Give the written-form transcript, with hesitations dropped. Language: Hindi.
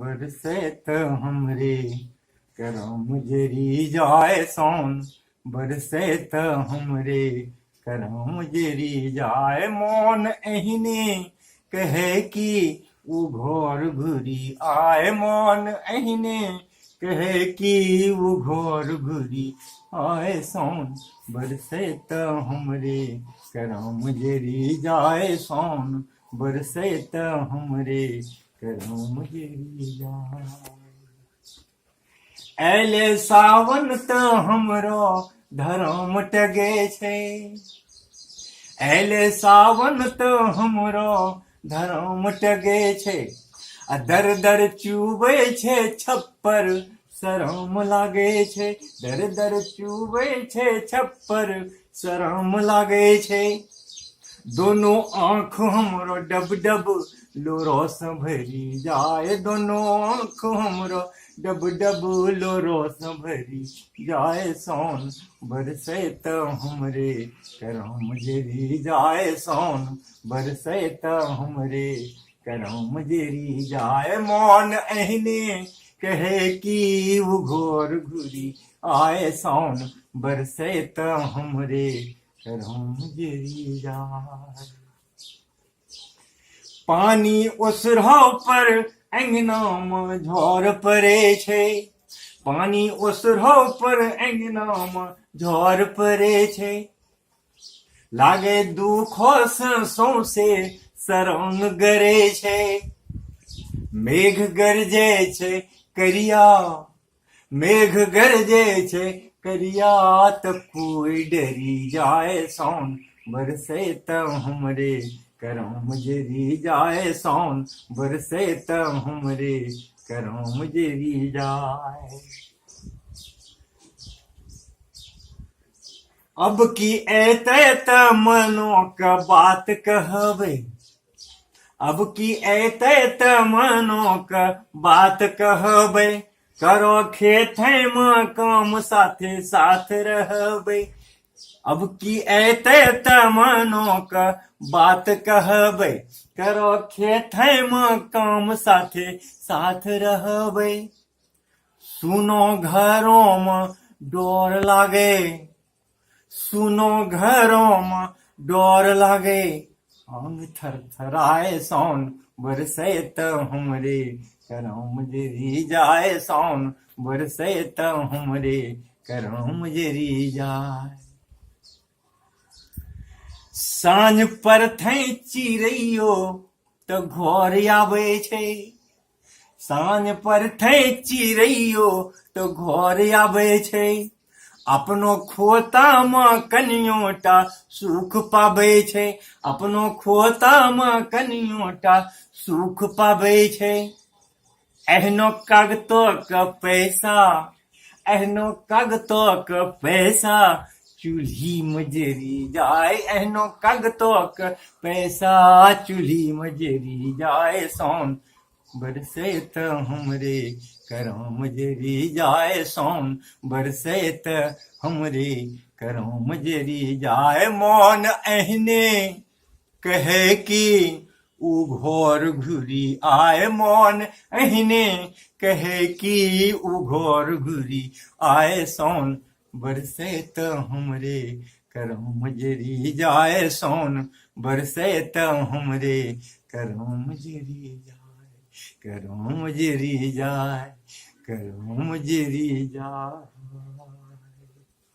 बरसे तो हमरे करम जरी जाए सोन, बरसे तो हमरे करम जरी जाए मोन एहने कहे कि वो घोर घुरी आए मोन एहने कहे कि वो घोर घुरी आए सोन, बरसे तो हमरे करम जरी जाए सोन, बरसे तो हमरे करम जरी जाए। एले सावन तो हमरो धर्म टगे छे, एले सावन तो हमरो धर्म टगे छे, दर दर चुबे छे छप्पर शरम लागे छे, दर दर चुबे छे छप्पर शरम लागे छे। दोनों आंख हमरो डब डब लोरोस भरी जाए, दोनों आंख हमरो डब डब लोरोस भरी जाए सोन, बरसे तो हमरे करम जरी जाए सोन, बरसे तो हमरे करम जरी जाए मोन एहने कहे कि वो घोर घुरी आए सोन, बरसे तो हमरे करम जरी जाए। पानी उसरो पर अंगना में झोर पड़े छे, पानी उसरो पर अंगना में झोर पड़े छे, लागे दुखो सौसे सरंग गरे छे, मेघ गरजे छे करिया, मेघ गरजे छे करिया तो कोई डरी जाए सोन, बरसे तो हमरे करम जरी जाए सोन, बरसे तो हमरे करम जरी जाए। अब की एते त मनो का बात कहबे, अब की एते त मनो का बात कहबे, करो खेत में काम साथे साथ रहबे। अब की एते त मनो का बात कहबे, करो खेत में काम साथे साथ रहबे। सुनो घरों में डोर लागे, सुनो घरों में डोर लागे, अंग थर थराए सोन, बरसे तो हमरे करम जरी जाए सोन, बरसे तो हमरे करम जरी जाए। सांझ पर थे चिड़ैयो तो घर आवे छे, सांझ पर थे चिड़ैयो तो घर आवे छे, अपनो खोता में कनियोटा सुख पावे छे, अपनो खोता में कनियोटा सुख पावे छे। एहनो कागतो का पैसा, एहनो कागतो का पैसा चूल्ही मजरी जाए, एहनो कागतो का पैसा चूल्ही मजरी जाए सोन, बरसे तो हमरे करम जरी जाए सोन, बरसे तो हमरे करम जरी जाए मोन एहने कहे कि उ घोर घुरी आए, मोन एहने कहे कि उ घोर घुरी आए सोन, बरसे तो हमरे करम जरी जाए सोन, बरसे तो हमरे करम जरी जाए, करम जरी जाए, करम जरी जाए।